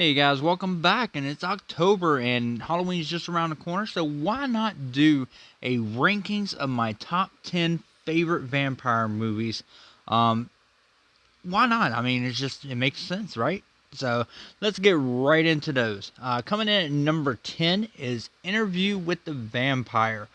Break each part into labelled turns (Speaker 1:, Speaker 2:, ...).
Speaker 1: Hey guys, welcome back, and it's October and Halloween's just around the corner, so why not do a rankings of my top 10 favorite vampire movies? Um, why not? I mean, it makes sense, right? So let's get right into those. Coming in at number 10 is Interview with the Vampire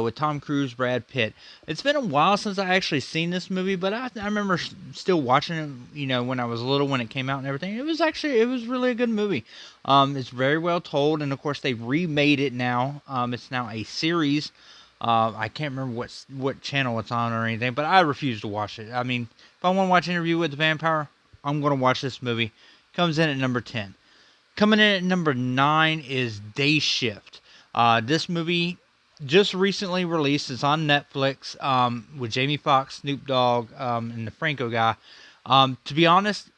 Speaker 1: with Tom Cruise, Brad Pitt. It's been a while since I actually seen this movie, but I remember still watching it, when I was little when it came out and everything. It was really a good movie. It's very well told, and of course they remade it now. It's now a series. I can't remember what channel it's on or anything, but I refuse to watch it. I mean, if I want to watch Interview with the Vampire, I'm going to watch this movie. Comes in at number 10. Coming in at number 9 is Day Shift. This movie just recently released. It's on Netflix with Jamie Foxx, Snoop Dogg, and the Franco guy. To be honest,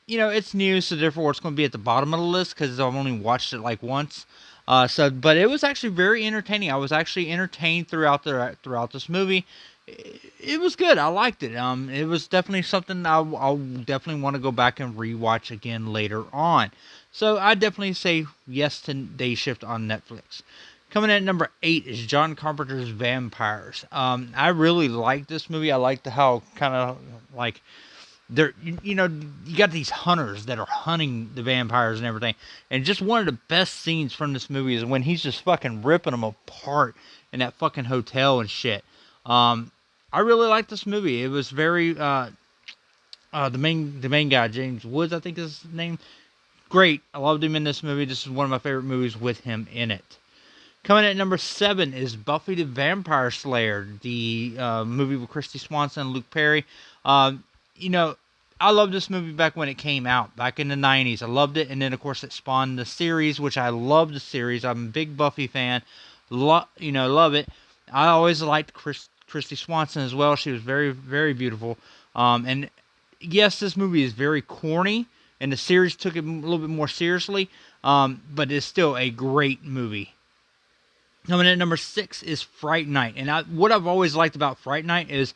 Speaker 1: it's new, so therefore it's going to be at the bottom of the list because I've only watched it like once. But it was actually very entertaining. I was actually entertained throughout this movie. It was good. I liked it. It was definitely something I'll definitely want to go back and rewatch again later on. So I definitely say yes to Day Shift on Netflix. Coming in at number 8 is John Carpenter's Vampires. I really like this movie. I like how kind of like you got these hunters that are hunting the vampires and everything. And just one of the best scenes from this movie is when he's just fucking ripping them apart in that fucking hotel and shit. I really like this movie. It was very the main guy, James Woods, I think is his name. Great. I loved him in this movie. This is one of my favorite movies with him in it. Coming at number 7 is Buffy the Vampire Slayer, the movie with Christy Swanson and Luke Perry. I loved this movie back when it came out, back in the 90s. I loved it, and then, of course, it spawned the series, which I love the series. I'm a big Buffy fan. Love it. I always liked Christy Swanson as well. She was very, very beautiful. And yes, this movie is very corny, and the series took it a little bit more seriously, but it's still a great movie. Coming in at number 6 is Fright Night. And what I've always liked about Fright Night is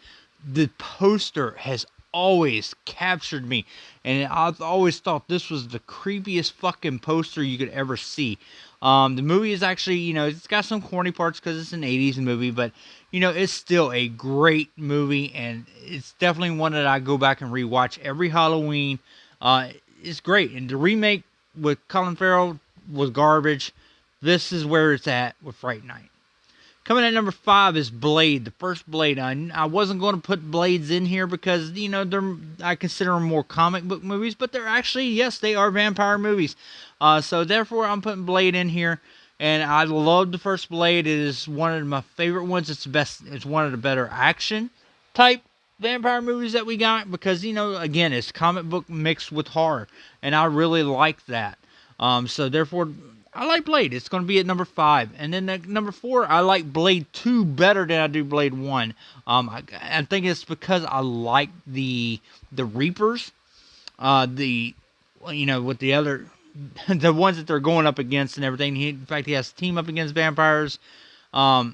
Speaker 1: the poster has always captured me. And I've always thought this was the creepiest fucking poster you could ever see. The movie is actually, it's got some corny parts because it's an 80s movie, but, it's still a great movie. And it's definitely one that I go back and rewatch every Halloween. It's great. And the remake with Colin Farrell was garbage. This is where it's at with Fright Night. Coming at number 5 is Blade, the first Blade. I wasn't going to put Blades in here because, I consider them more comic book movies, but they're actually, yes, they are vampire movies. So therefore, I'm putting Blade in here. And I love the first Blade. It is one of my favorite ones. It's the best. It's one of the better action type vampire movies that we got because, again, it's comic book mixed with horror. And I really like that. So therefore, I like Blade. It's going to be at number 5. And then at number 4, I like Blade 2 better than I do Blade 1. I think it's because I like the Reapers. With the other, the ones that they're going up against and everything. In fact, he has to team up against vampires. I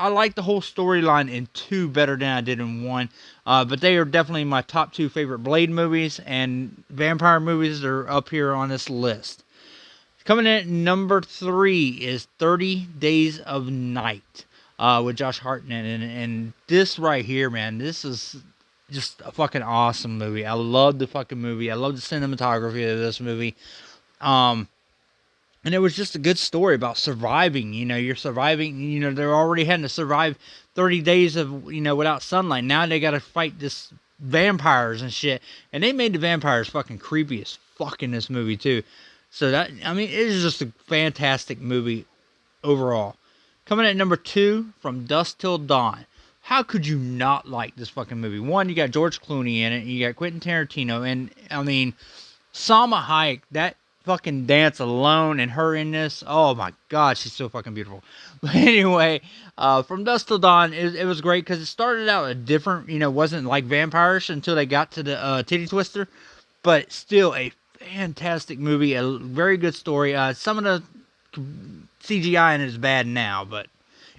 Speaker 1: like the whole storyline in 2 better than I did in 1. But they are definitely my top 2 favorite Blade movies. And vampire movies are up here on this list. Coming in at number 3 is 30 Days of Night with Josh Hartnett. And this right here, man, this is just a fucking awesome movie. I love the fucking movie. I love the cinematography of this movie. And it was just a good story about surviving. You're surviving. They're already having to survive 30 days of, without sunlight. Now they got to fight this vampires and shit. And they made the vampires fucking creepy as fuck in this movie, too. So it is just a fantastic movie overall. Coming at number 2, From Dusk Till Dawn. How could you not like this fucking movie? One, you got George Clooney in it. You got Quentin Tarantino. And, Salma Hayek, that fucking dance alone and her in this. Oh, my God, she's so fucking beautiful. But anyway, From Dusk Till Dawn, it was great because it started out a different, wasn't like vampires until they got to the titty twister. But still a fantastic movie, a very good story. Some of the CGI in it is bad now, but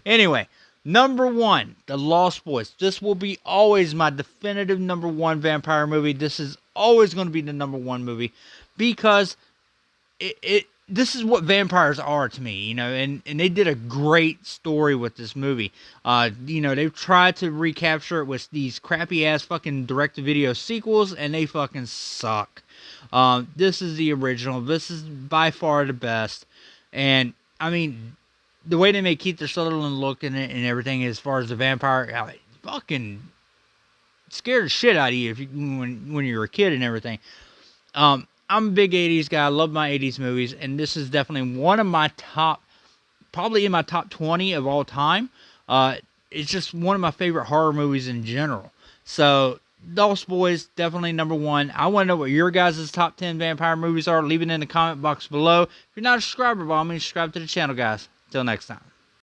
Speaker 1: anyway, number 1, The Lost Boys. This will be always my definitive number 1 vampire movie. This is always going to be the number 1 movie because this is what vampires are to me, you know, and they did a great story with this movie. You know, they've tried to recapture it with these crappy ass fucking direct-to-video sequels, and they fucking suck. This is the original. This is by far the best. And I mean, the way they make Keith Sutherland look in it and everything, as far as the vampire, fucking scared the shit out of you, when you were a kid and everything. I'm a big 80s guy. I love my 80s movies, and this is definitely one of my top, probably in my top 20 of all time. It's just one of my favorite horror movies in general. So, Lost Boys, definitely number one. I want to know what your guys' top 10 vampire movies are. Leave it in the comment box below. If you're not a subscriber, by all means, subscribe to the channel, guys. Till next time.